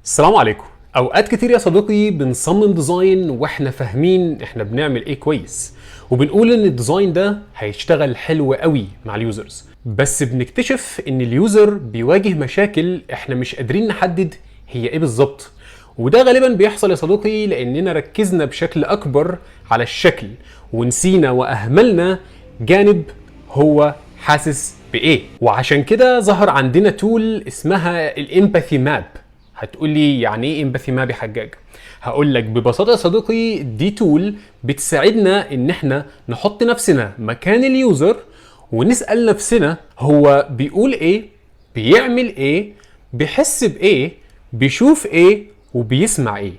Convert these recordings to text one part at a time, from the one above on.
السلام عليكم. اوقات كتير يا صديقي بنصمم ديزاين واحنا فاهمين احنا بنعمل ايه كويس، وبنقول ان الديزاين ده هيشتغل حلو قوي مع اليوزرز، بس بنكتشف ان اليوزر بيواجه مشاكل احنا مش قادرين نحدد هي ايه بالظبط. وده غالبا بيحصل يا صديقي لاننا ركزنا بشكل اكبر على الشكل ونسينا واهملنا جانب هو حاسس بايه. وعشان كده ظهر عندنا تول اسمها الامباثي ماب. هتقول لي يعني ايه امباثي ماب يا حجاج؟ هقول لك ببساطه يا صديقي، دي تول بتساعدنا ان احنا نحط نفسنا مكان اليوزر ونسال نفسنا هو بيقول ايه، بيعمل ايه، بيحس بايه، بيشوف ايه، وبيسمع ايه.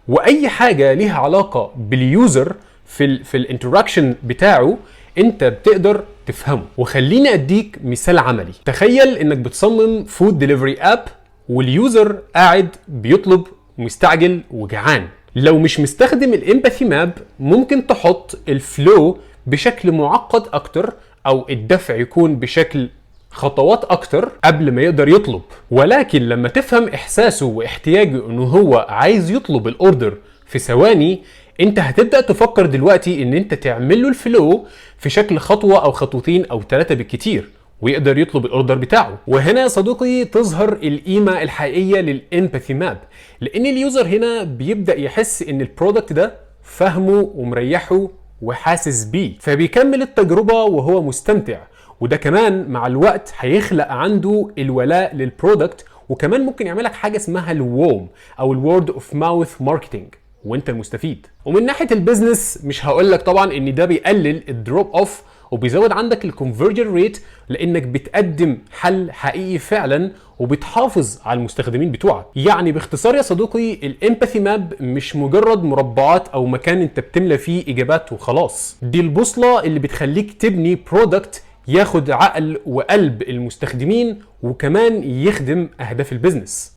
واي حاجه ليها علاقه باليوزر في الانتراكشن بتاعه انت بتقدر تفهمه. وخليني اديك مثال عملي. تخيل انك بتصمم فود ديليفري اب واليوزر قاعد بيطلب مستعجل وجعان. لو مش مستخدم الامباثي ماب ممكن تحط الفلو بشكل معقد اكتر، او الدفع يكون بشكل خطوات اكتر قبل ما يقدر يطلب. ولكن لما تفهم احساسه واحتياجه انه هو عايز يطلب الاوردر في ثواني، انت هتبدأ تفكر دلوقتي ان انت تعمل له الفلو في شكل خطوة او خطوتين او 3 بالكتير، ويقدر يطلب الاوردر بتاعه. وهنا يا صديقي تظهر القيمة الحقيقية للامباثي ماب، لان اليوزر هنا بيبدأ يحس ان البرودكت ده فهمه ومريحه وحاسس بيه، فبيكمل التجربة وهو مستمتع. وده كمان مع الوقت هيخلق عنده الولاء للبرودكت، وكمان ممكن يعملك حاجة اسمها الووم او الورد اوف ماوث ماركتنج، وانت المستفيد. ومن ناحيه البيزنس مش هقول لك طبعا ان ده بيقلل الدروب اوف وبيزود عندك الكونفرجن ريت، لانك بتقدم حل حقيقي فعلا وبتحافظ على المستخدمين بتوعك. يعني باختصار يا صديقي، الامباثي ماب مش مجرد مربعات او مكان انت بتملى فيه اجابات وخلاص، دي البوصله اللي بتخليك تبني برودكت ياخد عقل وقلب المستخدمين وكمان يخدم اهداف البيزنس.